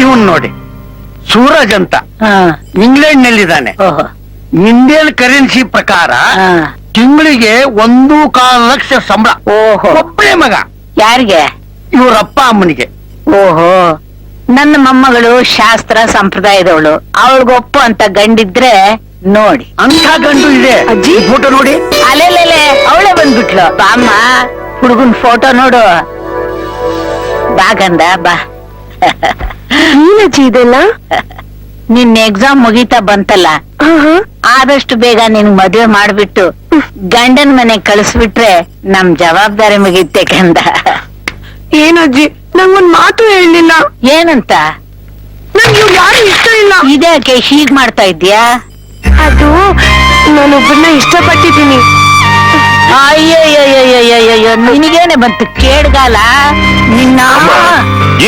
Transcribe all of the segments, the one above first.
ಇವನ್ ನೋಡಿ, ಸೂರಜ್ ಅಂತ, England ನಲ್ಲಿದ್ದಾನೆ. Indian currency ಪ್ರಕಾರ ತಿಂಗಳಿಗೆ 1.25 ಲಕ್ಷ ಸಂಬಳ. ಒಬ್ಬನೇ ಮಗ. ಯಾರಿಗೆ? ಇವ್ರಪ್ಪ ಅಮ್ಮನಿಗೆ. ಓಹೋ, ನನ್ನ ಮೊಮ್ಮಗಳು ಶಾಸ್ತ್ರ ಸಂಪ್ರದಾಯದವಳು, ಅವಳಿಗೊಪ್ಪು ಅಂತ ಗಂಡಿದ್ರೆ ನೋಡಿ. ಅಂತ ಗಂಡು ಇದೆ. ಅಜ್ಜಿ ಫೋಟೋ ನೋಡಿ. ಅಲೆಲೆಲೆ ಅವಳೇ ಬಂದ್ಬಿಟ್ಲು. ಬಾಮ್ಮ, ಹುಡುಗನ್ ಫೋಟೋ ನೋಡು. ಬಾಗಂದ ಬಾ. ಏನಜ್ಜಿ ಇದೆಲ್ಲ? ನಿನ್ನ ಎಕ್ಸಾಮ್ ಮುಗೀತಾ ಬಂತಲ್ಲ, ಆದಷ್ಟು ಬೇಗ ನಿನ್ ಮದ್ವೆ ಮಾಡ್ಬಿಟ್ಟು ಗಂಡನ್ ಮನೆ ಕಳಿಸ್ಬಿಟ್ರೆ ನಮ್ ಜವಾಬ್ದಾರಿ ಮುಗೀತೆ ಕಂದ. ಏನಜ್ಜಿ, ನಂಗೊಂದ್ ಮಾತು ಹೇಳಲಿಲ್ಲ. ಏನಂತ? ನಂಗೆ ಇವ್ರು ಯಾರು ಇಷ್ಟ ಇಲ್ಲ. ಇದ್ಯಾಕೆ ಹೀಗ್ ಮಾಡ್ತಾ ಇದ್ಯಾ? ಅದು ನಾನೊಬ್ಬರನ್ನ ಇಷ್ಟಪಟ್ಟಿದ್ದೀನಿ. ಅಯ್ಯಯ್ಯಯ್ಯಯ್ಯಯ್ಯಯ್ಯೋ, ನಿನಗೇನೆ ಬಂತು ಕೇಡ್ಗಾಲ ನಿನ್ನ.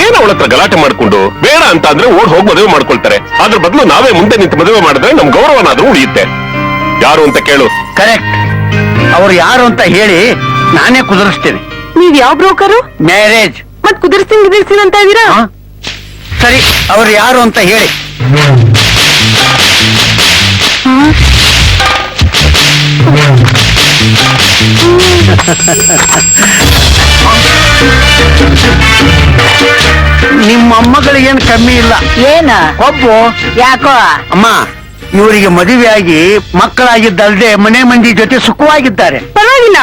ಏನ್ ಅವಳ ಹತ್ರ ಗಲಾಟೆ ಮಾಡ್ಕೊಂಡು ಬೇಡ ಅಂತ ಅಂದ್ರೆ ಓಡ್ ಹೋಗಿ ಮದುವೆ ಮಾಡ್ಕೊಳ್ತಾರೆ. ಅದ್ರ ಬದಲು ನಾವೇ ಮುಂದೆ ನಿಂತು ಮದುವೆ ಮಾಡಿದ್ರೆ ನಮ್ ಗೌರವನಾದ್ರೂ ಉಳಿಯುತ್ತೆ. ಯಾರು ಅಂತ ಕೇಳು. ಕರೆಕ್ಟ್. ಅವ್ರು ಯಾರು ಅಂತ ಹೇಳಿ ನಾನೇ ಕುದುರಿಸ್ತೇನೆ. ನೀವ್ ಯಾವ ಬ್ರೋಕರು? ಮ್ಯಾರೇಜ್. ಮತ್ ಕುದಿರ್ಸ್ತೀನಿ ಅಂತ ಇದೀರಾ? ಸರಿ, ಅವ್ರು ಯಾರು ಅಂತ ಹೇಳಿ. ನಿಮ್ಮ ಮೊಮ್ಮಗಳಿಗೇನು ಕಮ್ಮಿ ಇಲ್ಲ. ಏನ ಒಬ್ಬು. ಯಾಕೋ? ಅಮ್ಮ, ಇವರಿಗೆ ಮದುವೆಯಾಗಿ ಮಕ್ಕಳಾಗಿದ್ದಲ್ದೆ ಮನೆ ಮಂದಿ ಜೊತೆ ಸುಖವಾಗಿದ್ದಾರೆ. ಪರವಾಗಿಲ್ಲ,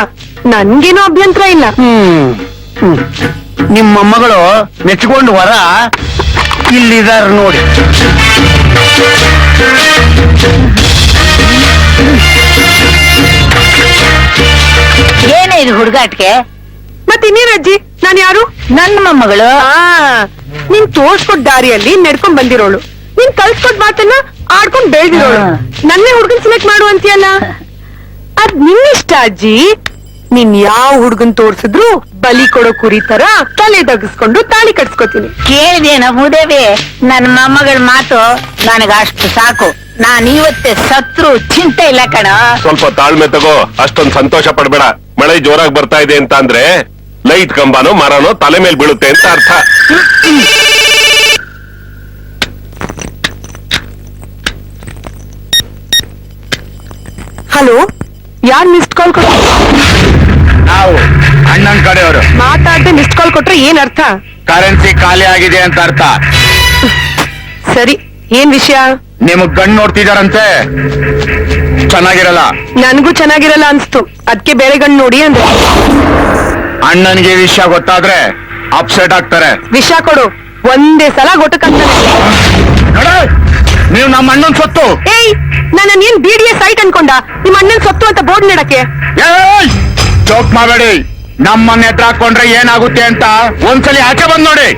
ನನ್ಗೇನು ಅಭ್ಯಂತರ ಇಲ್ಲ. ನಿಮ್ಮ ಮೊಮ್ಮಗಳು ಮೆಚ್ಕೊಂಡು ವರ ಇಲ್ಲಿದಾರ ನೋಡಿ. ಏನೇ ಇದು ಹುಡುಗಾಟ್ಗೆ? ಮತ್ ಇನ್ನೇನಜ್ಜಿ, ನಾನ್ ಯಾರು? ನನ್ನ ಮೊಮ್ಮಗಳು. ನೀನ್ ತೋರ್ಸ್ಕೊಟ್ ದಾರಿಯಲ್ಲಿ ನಡ್ಕೊಂಡ್ ಬಂದಿರೋಳು, ನೀನ್ ಕಲ್ಸ್ಕೊಟ್ ಮಾತನ್ನ ಆಡ್ಕೊಂಡ್ ಬೆಳ್ದಿರೋಳು. ನನ್ನೇ ಹುಡ್ಗನ್ ಸೆಲೆಕ್ಟ್ ಮಾಡು ಅಂತೀಯಲ್ಲ, ಅದ್ ನಿನ್ನಿಷ್ಟ ಅಜ್ಜಿ. ನೀನ್ ಯಾವ ಹುಡ್ಗನ್ ತೋರ್ಸಿದ್ರು ಬಲಿ ಕೊಡೋ ಕುರಿ ತರ ತಲೆ ತಗ್ಸ್ಕೊಂಡು ತಾಳಿ ಕಟ್ಸ್ಕೊತೀನಿ. ಕೇಳಿದೇನ ಮೂದೇವಿ? ನನ್ನ ಮೊಮ್ಮಗಳ ಮಾತು ನನಗ ಅಷ್ಟು ಸಾಕು. ನಾನ್ ಇವತ್ತೇ ಸತ್ರು ಚಿಂತೆ ಇಲ್ಲ ಕಣ. ಸ್ವಲ್ಪ ತಾಳ್ಮೆ ತಗೋ, ಅಷ್ಟೊಂದು ಸಂತೋಷ ಪಡ್ಬೇಡ. ಮಳೆ ಜೋರಾಗಿ ಬರ್ತಾ ಇದೆ ಅಂತ ಅಂದ್ರೆ ಲೈಟ್ ಕಂಬನೋ ಮರನೋ ತಲೆ ಮೇಲೆ ಬೀಳುತ್ತೆ ಅಂತ ಅರ್ಥ. ಹಲೋ, ಯಾರ್ ಮಿಸ್ಡ್ ಕಾಲ್ ಕೊಟ್ಟ? ನಾವು ಅಣ್ಣನ್ ಕಡೆಯವರು. ಮಾತಾಡ್ದೆ ಮಿಸ್ಡ್ ಕಾಲ್ ಕೊಟ್ರೆ ಏನ್ ಅರ್ಥ? ಕರೆನ್ಸಿ ಖಾಲಿ ಆಗಿದೆ ಅಂತ ಅರ್ಥ. ಸರಿ, ಏನ್ ವಿಷಯ? ನಿಮಗ್ ಗಂಡು ನೋಡ್ತಿದಾರಂತೆ, ಚೆನ್ನಾಗಿರಲ್ಲ. ನನ್ಗೂ ಚೆನ್ನಾಗಿರಲ್ಲ ಅನ್ಸ್ತು, ಅದಕ್ಕೆ ಬೇರೆ ಗಂಡು ನೋಡಿ ಅಂದ್ರೆ. ಅಣ್ಣನಿಗೆ ವಿಷಯ ಗೊತ್ತಾದ್ರೆ ಅಪ್ಸೆಟ್ ಆಗ್ತಾರೆ. ವಿಷಯ ಕೊಡು, ಒಂದೇ ಸಲ ಗೊಟ್ಟಕ್ಕಂತಾನೆ. ನೀವು ನಮ್ಮ ಅಣ್ಣನ್ ಸೊತ್ತು. ಏಯ್, ನನ್ನ ನೀನ್ BDA ಸೈಟ್ ಅನ್ಕೊಂಡ? ನಿಮ್ಮ ಅಣ್ಣನ್ ಸೊತ್ತು ಅಂತ ಬೋರ್ಡ್ ನೀಡಕ್ಕೆ? ಜೋಕ್ ಮಾಡಬೇಡಿ. ನಮ್ಮನ್ನ ಎದುರು ಹಾಕೊಂಡ್ರೆ ಏನಾಗುತ್ತೆ ಅಂತ ಒಂದ್ಸಲಿ ಆಚೆ ಬಂದ್ ನೋಡಿ.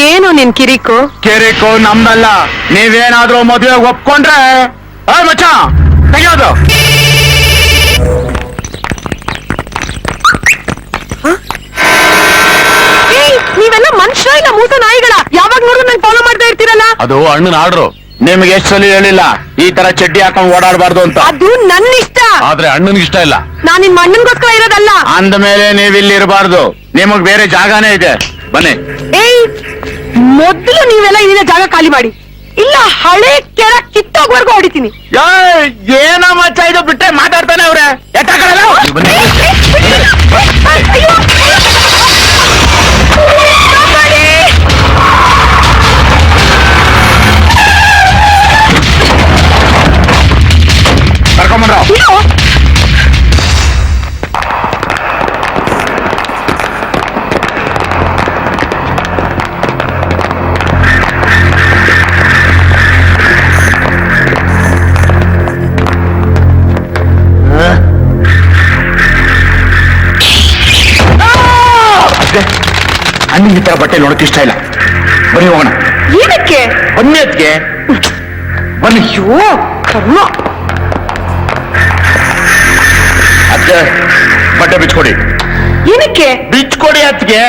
ಏನು ನಿನ್ ಕಿರಿಕು? ಕಿರಿಕು ನಮ್ದಲ್ಲ. ನೀವೇನಾದ್ರೂ ಮದುವೆ ಒಪ್ಕೊಂಡ್ರೆ ಮಚ್ಚ ತೆಗಿಯೋದು. ನೀವೆಲ್ಲ ಮನುಷ್ಯ ಇಲ್ಲ ಮೂಸ ನಾಯಿಗಳ? ಯಾವಾಗ ನೋಡಿದ್ರು ನಂಗೆ ಫಾಲೋ ಮಾಡ್ತಾ ಇರ್ತೀರಲ್ಲ? ಅದು ಅಣ್ಣನ ಆರ್ಡ್ರು. ನಿಮ್ಗೆ ಎಷ್ಟು ಸಲ ಹೇಳಿಲ್ಲ ಈ ತರ ಚಡ್ಡಿ ಹಾಕೊಂಡು ಓಡಾಡಬಾರ್ದು ಅಂತ? ಅದು ನನ್ನ ಇಷ್ಟ. ಆದ್ರೆ ಅಣ್ಣನಿಗೆ ಇಷ್ಟ ಇಲ್ಲ. ನಾನ್ ನಿಮ್ ಅಣ್ಣನ್ಗೋಸ್ಕರ ಇರೋದಲ್ಲ. ಅಂದ ಮೇಲೆ ನೀವಿಲ್ಲಿ ಇರಬಾರ್ದು. ನಿಮಗ್ ಬೇರೆ ಜಾಗನೇ ಇದೆ, ಬನ್ನಿ. ಏಯ್, ಮೊದ್ಲು ನೀವೆಲ್ಲ ಇಲ್ಲಿನ ಜಾಗ ಖಾಲಿ ಮಾಡಿ, ಇಲ್ಲ ಹಳೆ ಕೆರ ಕಿತ್ತೋಗ್ವರ್ಗು ಹೊಡಿತೀನಿ. ಏನ ಮಚ್ಚ ಇದು ಬಿಟ್ಟೆ ಮಾತಾಡ್ತಾನೆ ಅವ್ರೆ. ಕರ್ಕೊಂಬಂದ್ರ ಅಣ್ಣಿನ ಈ ತರ ಬಟ್ಟೆ ನೋಡಕ್ ಇಷ್ಟ ಇಲ್ಲ. ಬನ್ನಿ ಹೋಗೋಣ. ಏನಕ್ಕೆ? ಬನ್ನಿ ಅದ್ಗೆ, ಬನ್ನಿ. ಅಯ್ಯೋ ಕರ್ಮ. ಅದ್ಕೆ ಬಟ್ಟೆ ಬಿಚ್ಕೊಡಿ. ಏನಕ್ಕೆ? ಬಿಚ್ಕೊಡಿ ಅದ್ಗೆ.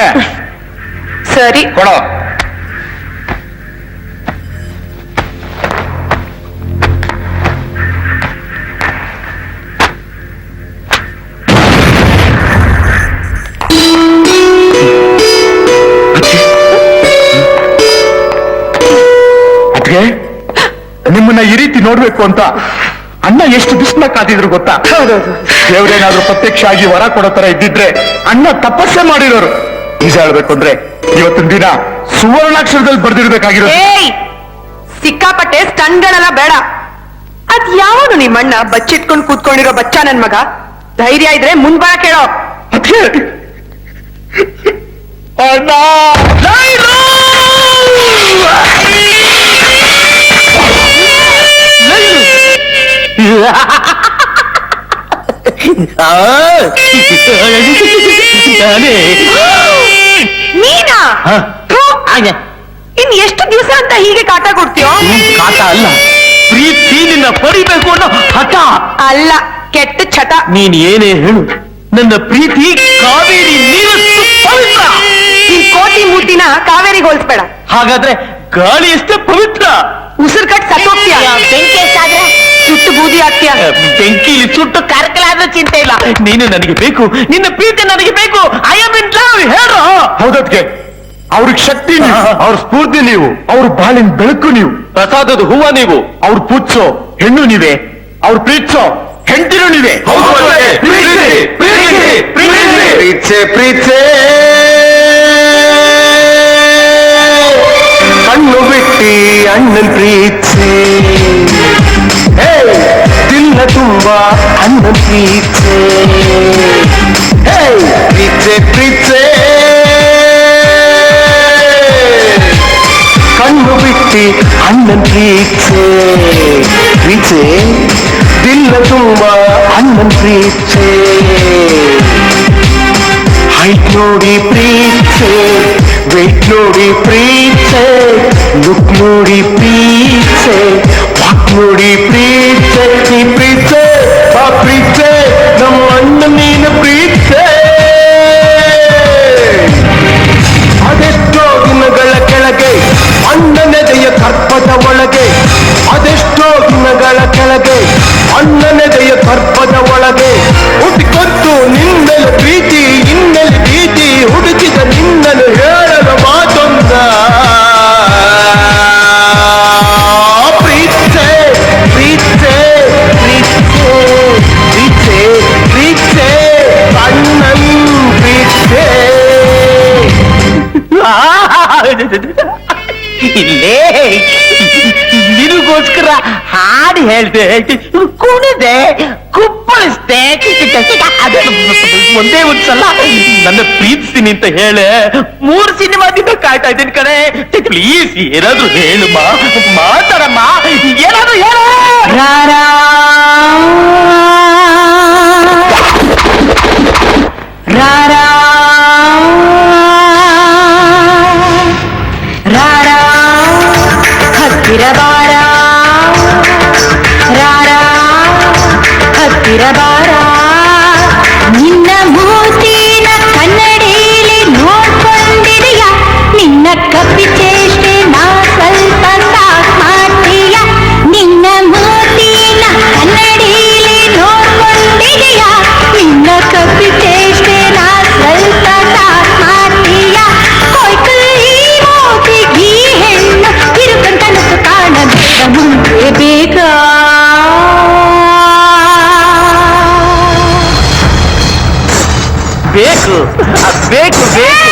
ಸರಿ ಕೊಡೋ. ನಿಮ್ಮನ್ನ ಈ ರೀತಿ ನೋಡ್ಬೇಕು ಅಂತ ಅಣ್ಣ ಎಷ್ಟು ಬಿಸ್ನ ಕಾದಿದ್ರು ಗೊತ್ತಾ? ದೇವ್ರೇನಾದ್ರೂ ಪ್ರತ್ಯಕ್ಷ ಆಗಿ ವರ ಕೊಡೋ ತರ ಇದ್ದಿದ್ರೆ ಅಣ್ಣ ತಪಸ್ಸೆ ಮಾಡಿರೋರು. ನಿಜ ಹೇಳ್ಬೇಕು ಅಂದ್ರೆ ಇವತ್ತಿನ ದಿನ ಸುವರ್ಣಾಕ್ಷರದಲ್ಲಿ ಬರ್ದಿರ್ಬೇಕಾಗಿರೋ. ಏಯ್, ಸಿಕ್ಕಾಪಟ್ಟೆ ಸ್ಟನ್ಗಳೆಲ್ಲ ಬೇಡ. ಅದ್ ಯಾವನು ನಿಮ್ಮಣ್ಣ ಬಚ್ಚಿಟ್ಕೊಂಡು ಕೂತ್ಕೊಂಡಿರೋ ಬಚ್ಚ ನನ್ ಮಗ? ಧೈರ್ಯ ಇದ್ರೆ ಮುಂದ್ಬಾ ಕೇಳೋ. ಅಣ್ಣ ನೀನಾ? ಥು, ಇನ್ ಎಷ್ಟು ದಿವಸ ಅಂತ ಹೀಗೆ ಕಾಟ ಕೊಡ್ತೀಯೋ? ಕಾಟ ಅಲ್ಲ, ಪ್ರೀತಿ ನಿನ್ನ ಪಡಿಬೇಕು ಅನ್ನೋ ಹಠ. ಅಲ್ಲ, ಕೆಟ್ಟ ಚಟ. ನೀನ್ ಏನೇ ಹೇಳು, ನನ್ನ ಪ್ರೀತಿ ಕಾವೇರಿ ನೀರಷ್ಟು ಪವಿತ್ರ. ನಿನ್ ಕೋಟಿ ಮೂತಿನ ಕಾವೇರಿಗೆ ಹೋಲಿಸ್ಬೇಡ. ಹಾಗಾದ್ರೆ ಗಾಳಿ ಎಷ್ಟೇ ಪವಿತ್ರ. ಉಸಿರು ಕಟ್ ಸತ್ತೋಗ್ತೀಯ, ಬೆಂಕಿ ಎಷ್ಟಾದ್ರೆ ಸುಟ್ಟು ಬೂದಿ ಆಗ್ತೀಯ. ಬೆಂಕಿಲಿ ಸುಟ್ಟು ಕರ್ಕಲಾದ್ರೂ ಚಿಂತೆ ಇಲ್ಲ. ನೀನು ನನಗೆ ಬೇಕು, ನಿನ್ನ ಪ್ರೀತಿ ನನಗೆ ಬೇಕು. I am in love. ಹೇಳು. ಹೌದದ್ಕೆ ಅವ್ರಿಗೆ ಶಕ್ತಿ ನೀವು, ಅವ್ರ ಸ್ಫೂರ್ತಿ ನೀವು, ಅವ್ರ ಬಾಳಿನ ಬೆಳಕು ನೀವು, ಪ್ರಸಾದದ ಹೂವ ನೀವು, ಅವ್ರು ಪೂಜ್ಸೋ ಹೆಣ್ಣು ನೀವೇ, ಅವ್ರು ಪ್ರೀತಿಸೋ ಹೆಂಡತಿನೂ ನೀವೇ. ಪ್ರೀತ್ಸೆ ಪ್ರೀತ್ಸೆ ಕಣ್ಣು ಬಿಟ್ಟಿ ಅಣ್ಣನ್ ಪ್ರೀತ್ಸೆ, ದಿನ ತುಂಬಾ ಅಣ್ಣನ್ ಪ್ರೀತ್ಸೆ, ಪ್ರೀತ್ಸೆ ಪ್ರೀತ್ಸೆ ಕಣ್ಣು ಬಿಟ್ಟಿ ಅಣ್ಣನ್ ಪ್ರೀತ್ಸೆ, ಪ್ರೀತ್ಸೆ ದಿನ ತುಂಬಾ ಅಣ್ಣನ್ ಪ್ರೀತ್ಸೆ. ಹೈಟ್ ನೋಡಿ ಪ್ರೀತ್ಸೆ, ವೆಯ್ಟ್ ನೋಡಿ ಪ್ರೀತ್ಸೆ, ಲುಕ್ ನೋಡಿ ಪ್ರೀತ್ಸೆ, ವಾಕ್ ನೋಡಿ ಪ್ರೀತ್ಸೆ. ಈ ಪ್ರೀತ್ಸೆ ಆ ಪ್ರೀತ್ಸೆ ನಮ್ಮ ಅಣ್ಣ ನೀನು ಪ್ರೀತ್ಸೆ. ಅದೆಷ್ಟೋ ದಿನಗಳ ಕೆಳಗೆ ಅಣ್ಣನೆದೆಯ ಗರ್ಭದ ಒಳಗೆ, ಅದೆಷ್ಟೋ ದಿನಗಳ ಕೆಳಗೆ ಅಣ್ಣನೆದೆಯ ಗರ್ಭದ ಒಳಗೆ ಹುಟ್ಟಿಕೊಟ್ಟು ನಿನ್ನೆಲೆ ಪ್ರೀತಿ, ಇನ್ನೆಲೆ ಭೀತಿ ಹುಡುಕಿದ ನಿನ್ನನ್ನು ಹೇಳಲು ಮಾತೊಂದ. ಪ್ರೀತ್ಸೆ ಪ್ರೀತ್ಸೆ ಪ್ರೀತ್ಸೆ ಪ್ರೀತ್ಸೆ ಪ್ರೀತ್ಸೆ ಅಣ್ಣನ್ ಪ್ರೀತ್ಸೆ. ಇಲ್ಲೇ ನಿನಗೋಸ್ಕರ ಹಾಡು ಹೇಳ್ದೆ, ಕುಣಿದೆ, ಕುಪ್ಪಳಿಸ್ದೆ. ಒಂದೇ ಒಂದ್ಸಲ ನನ್ನ ಪ್ರೀತಿಸ್ತೀನಿ ಅಂತ ಹೇಳೆ 3 ಸಿನಿಮಾದಿಂದ ಕಾಯ್ತಾ ಇದ್ದೀನಿ ಕಣೆ. ಪ್ಲೀಸ್ ಏನಾದ್ರು ಹೇಳುಮ್ಮ, ಮಾತಾಡಮ್ಮ, ಏನಾದ್ರು ಹೇಳ. ರಾರಾ ರಾರಾ ರಾರಾ ಹತ್ತಿರ ಬಾರ, ರಾರಾ ಹತ್ತಿರ ಬಾರ, ನಿನ್ನ ಮೂತಿನ ಕನ್ನಡಿಲಿ ನೋಡ್ಕೊಂಡಿದೆಯ, ನಿನ್ನ ಕಪ್ಪಿ ಚೇಷ್ಟೆ ನಾ ಸ್ವಲ್ಪ ಸಾಕ್ ಮಾಡ್ತೀಯ. ನಿನ್ನ ಮೂತಿನ ಕನ್ನಡಿಲಿ ನೋಡ್ಕೊಂಡಿದೆಯ, ನಿನ್ನ ಕಪ್ಪಿ ಚೇಷ್ಟೆ ನಾ ಸ್ವಲ್ಪ ಸಾಕ್ ಮಾಡ್ತೀಯ. ಕೊಯ್ಕುಲ್ಲಿ ಮೋತಿಗಿ ಹೆಣ್ಣು ತಿರುಕಂತ ನಸು ಕಾಣಬೇಡ ಮುಂದೆ ಬೇಗ. ಬೇಕು ಬೇಕು ಬೇಕು.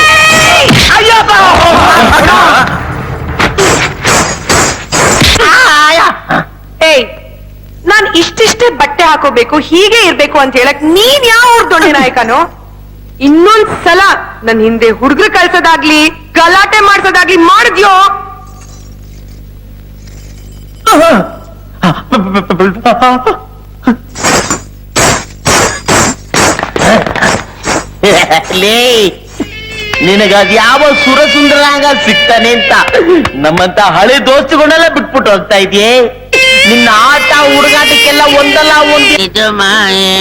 ಅಯ್ಯಪ್ಪ, ಏಯ್, ನಾನ್ ಇಷ್ಟಿಷ್ಟೇ ಬಟ್ಟೆ ಹಾಕೋಬೇಕು, ಹೀಗೆ ಇರ್ಬೇಕು ಅಂತ ಹೇಳಕ್ ನೀನ್ ಯಾವ ದೊಡ್ಡ ನಾಯಕನು? ಇನ್ನೊಂದ್ಸಲ ನನ್ ಹಿಂದೆ ಹುಡುಗರು ಕಳ್ಸೋದಾಗ್ಲಿ ಗಲಾಟೆ ಮಾಡ್ಸೋದಾಗ್ಲಿ ಮಾಡಿದ್ಯೋ? ಲೇ, ನಿನಗದ್ ಯಾವ ಸುರಸುಂದರಾಗ ಸಿಗ್ತಾನೆ ಅಂತ ನಮ್ಮಂತ ಹಳೆ ದೋಸ್ತುಗಳನ್ನೆಲ್ಲ ಬಿಟ್ಬಿಟ್ಟು ಹೋಗ್ತಾ ಇದೆಯೇ. ನಿನ್ನ ಆಟ ಹುಡುಗಾಟಕ್ಕೆಲ್ಲ ಒಂದಲ್ಲ ಒಂದು ಇದು ಮಾಯೆ.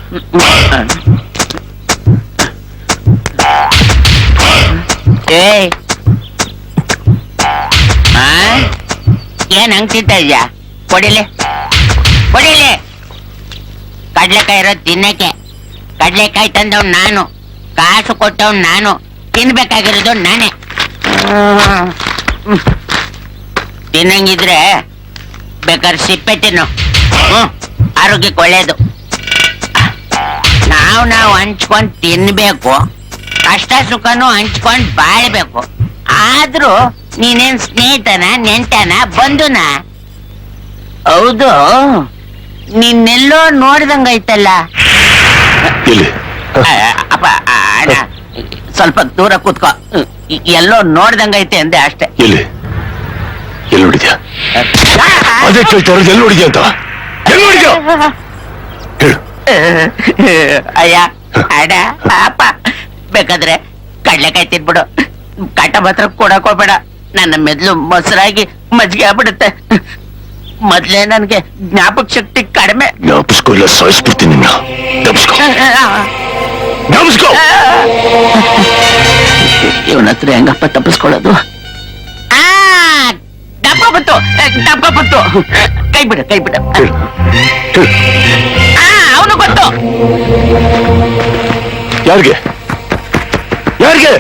ಏಯ್ ಏನ್ ಹಂಗ್ ತಿಂತ ಇದ್ಯಾ? ಕೊಡಿಲೆ ಕೊಡಿಲೆ. ಕಡ್ಲೆಕಾಯಿ ಇರೋದ್ ತಿನ್ನಕ್ಕೆ. ಕಡ್ಲೆಕಾಯಿ ತಂದವ್ ನಾನು, ಕಾಸು ಕೊಟ್ಟವ್ ನಾನು, ತಿನ್ಬೇಕಾಗಿರೋದು ನಾನೇ. ತಿನ್ನಂಗಿದ್ರೆ ಬೇಕಾದ್ರೆ ಸಿಪ್ಪೆ ತಿನ್ನು. ಆರೋಗ್ಯಕ್ಕೆ ಒಳ್ಳೇದು. ನಾವು ಹಂಚ್ಕೊಂಡ್ ತಿನ್ಬೇಕು, ಕಷ್ಟ ಸುಖನೂ ಹಂಚ್ಕೊಂಡ್ ಬಾಳ್ಬೇಕು. ಆದ್ರೂ ನೀನೇನ್ ಸ್ನೇಹಿತನ, ನೆಂಟನ, ಬಂಧುನ? ಹೌದು, ನಿನ್ನೆಲ್ಲೋ ನೋಡ್ದಂಗೈತಲ್ಲ. ಅಪ್ಪ ಅಣ್ಣ, ಸ್ವಲ್ಪ ದೂರ ಕೂತ್ಕೋ. ಎಲ್ಲೋ ನೋಡ್ದಂಗೈತೆ ಅಂದೆ ಅಷ್ಟೇ. ಎಲ್ಲಿ ನೋಡಿದ್ಯಾ? ಅದೇ ಕೇಳ್ತಾರ, ಎಲ್ಲಿ ನೋಡಿದ್ಯಾ ಅಂತ. ಎಲ್ಲಿ ನೋಡಿದ್ಯಾ? ಅಯ್ಯ ಅಡ ಪಾಪ, ಬೇಕಾದ್ರೆ ಕಡ್ಲೆಕಾಯಿ ತಿನ್ಬಿಡು, ಕಾಟ ಮಾತ್ರ ಕೊಡಕ್ ಹೋಗ್ಬೇಡ. ನನ್ನ ಮೆದ್ಲು ಮೊಸರಾಗಿ ಮಜ್ಜಿಗೆ ಆಗ್ಬಿಡುತ್ತೆ. ಮೊದ್ಲೇ ನನ್ಗೆ ಜ್ಞಾಪಕ ಶಕ್ತಿ ಕಡಿಮೆ. ಜ್ಞಾಪಿಸ್ಕೊ, ಇಲ್ಲ ಸಾಯಿಸ್ಬಿಡ್ತೀನಿ ನಿನ್ನ. ಜ್ಞಾಪಿಸ್ಕೊ. ಇವನ ಹತ್ರ ಹೆಂಗಪ್ಪ ತಪ್ಪಿಸ್ಕೊಳ್ಳೋದು? ದಪ್ಪ ಬಂತು. ಕೈ ಬಿಡ. ಅವನು ಗೊತ್ತು. ಯಾರಿಗೆ? ಏಯ್!